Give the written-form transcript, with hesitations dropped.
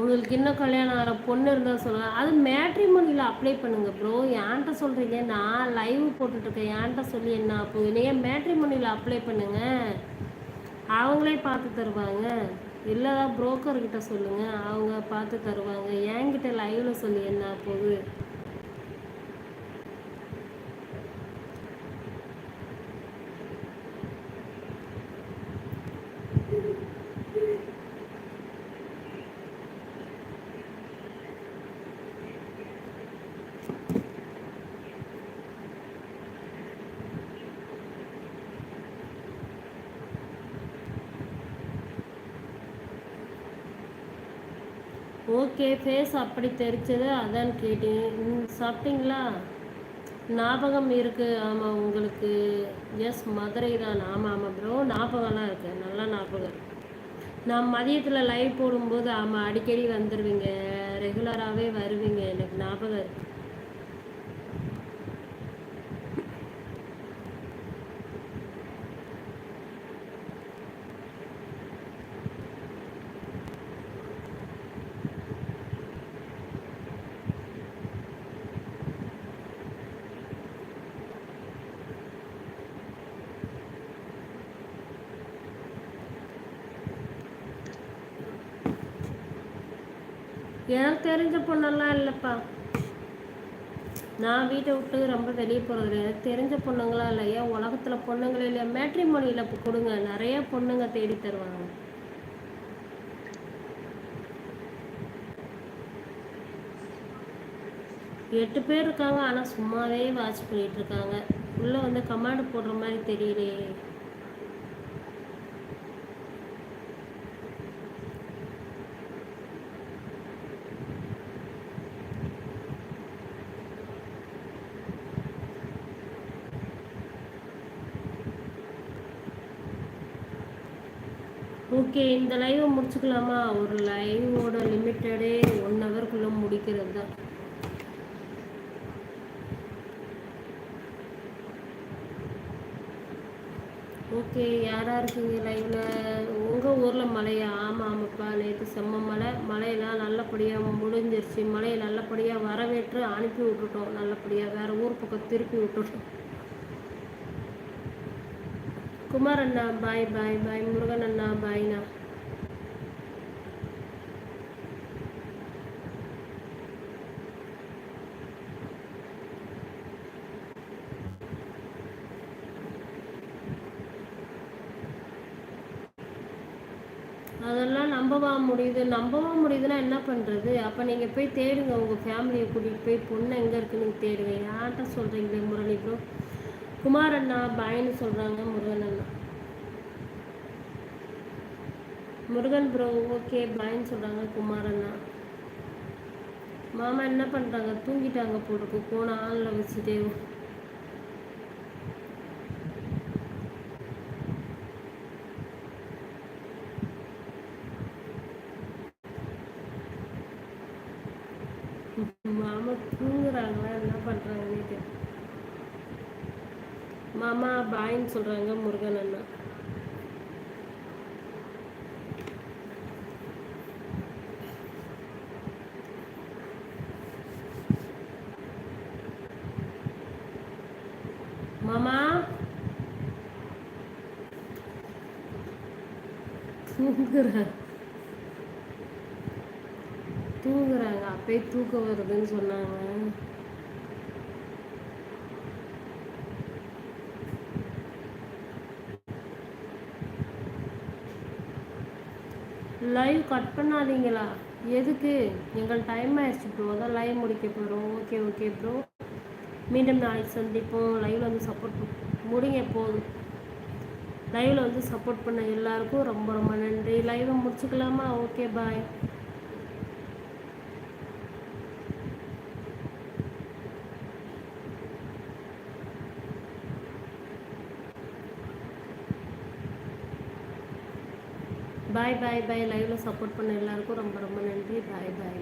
உங்களுக்கு இன்னும் கல்யாணம் ஆகிற பொண்ணு இருந்தால் சொல்லுங்கள். அது மேட்ரிமோனியில் அப்ளை பண்ணுங்க ப்ரோ. ஏன்ட்ட சொல்கிறீங்க? நான் லைவ் போட்டுட்ருக்கேன். ஏன்ட்ட சொல்லி என்ன அப்போ நீங்கள் மேட்ரிமோனியில் அப்ளை பண்ணுங்க, அவங்களே பார்த்து தருவாங்க. இல்லைதான் புரோக்கர்கிட்ட சொல்லுங்கள், அவங்க பார்த்து தருவாங்க. என்கிட்ட லைவ்ல சொல்லி என்ன போகுது? ஓகே, ஃபேஸ் அப்படி தெரிச்சது அதான் கேட்டேன். சாப்பிட்டீங்களா? ஞாபகம் இருக்குது. ஆமாம் உங்களுக்கு. எஸ், மதுரை தான். ஆமாம் ஆமாம் ப்ரோ, ஞாபகம்லாம் இருக்குது, நல்லா ஞாபகம் இருக்கு. நான் மதியத்தில் லைவ் போடும்போது ஆமாம் அடிக்கடி வந்துடுவீங்க, ரெகுலராகவே வருவீங்க, எனக்கு ஞாபகம் இருக்கு. எனக்கு தெரிஞ்ச பொண்ணெல்லாம் இல்லைப்பா. நான் வீட்டை விட்டு ரொம்ப வெளியே போகிறது எனக்கு தெரிஞ்ச பொண்ணுங்களாம் இல்லை. ஏன் உலகத்தில் பொண்ணுங்களே இல்லையா? மேட்ரிமோனியில் இப்போ கொடுங்க, நிறைய பொண்ணுங்க தேடி தருவாங்க. எட்டு பேர் இருக்காங்க, ஆனால் சும்மாவே வாட்ச் பண்ணிட்டு இருக்காங்க. உள்ளே வந்து கமாண்ட் போடுற மாதிரி தெரியலையே. ஓகே, இந்த லைவை முடிச்சுக்கலாமா? ஒரு லைவோட லிமிட்டடே 1 ஹவருக்குள்ளே முடிக்கிறது தான். ஓகே, யாராக இருக்கீங்க லைவில்? உங்கள் ஊரில் மழையா? ஆமாம் ஆமாப்பா, நேற்று செம்ம மழை. மழையெல்லாம் நல்லபடியாக முடிஞ்சிருச்சு. மழையை நல்லபடியாக வரவேற்று அனுப்பி விட்டுட்டோம். நல்லபடியாக வேறு ஊர் பக்கம் திருப்பி விட்டுட்டோம். குமார் அண்ணா பாய் பாய் பாய். முருகன் அண்ணா பாய்ண்ணா. அதெல்லாம் நம்பவா முடியுதுன்னா என்ன பண்ணுறது? அப்போ நீங்கள் போய் தேடுங்க, உங்கள் ஃபேமிலியை கூட்டிகிட்டு போய் பொண்ணு எங்கே இருக்குன்னு தேடுங்க. யார்கிட்ட சொல்கிறீங்களே முரளி ப்ரோ? குமார் அண்ணா பாய்னு சொல்கிறாங்க. முருகன் அண்ணா. முருகன் ப்ரோ ஓகே பாய்னு சொல்கிறாங்க. குமார் அண்ணா. மாமா என்ன பண்ணுறாங்க? தூங்கிட்டாங்க போட்டுருக்கு, போன ஆளில் வச்சுட்டே. மாமா தூங்குறாங்களா, என்ன பண்ணுறாங்கன்னே தெரியல. மாமா பாய்ன்னு சொல்கிறாங்க. முருகன் அண்ணா. மாமா தூங்குறாங்க, அப்பயே தூக்கம் வருதுன்னு சொன்னாங்க. லைவ் கட் பண்ணாதீங்களா? எதுக்கு? எங்கள் டைம் ஆயிடுச்சு ப்ரோ, அதான் லைவ் முடிக்க போகிறோம். ஓகே ஓகே ப்ரோ, மீண்டும் நாளைக்கு சந்திப்போம். லைவில் வந்து சப்போர்ட் முடிங்க போதும். லைவில் வந்து சப்போர்ட் பண்ண எல்லாருக்கும் ரொம்ப ரொம்ப நன்றி. லைவை முடிச்சுக்கலாமா? Okay bye. பாய் பாய் பாய். லைவில் சப்போர்ட் பண்ண எல்லாருக்கும் ரொம்ப ரொம்ப நன்றி. பாய் பாய்.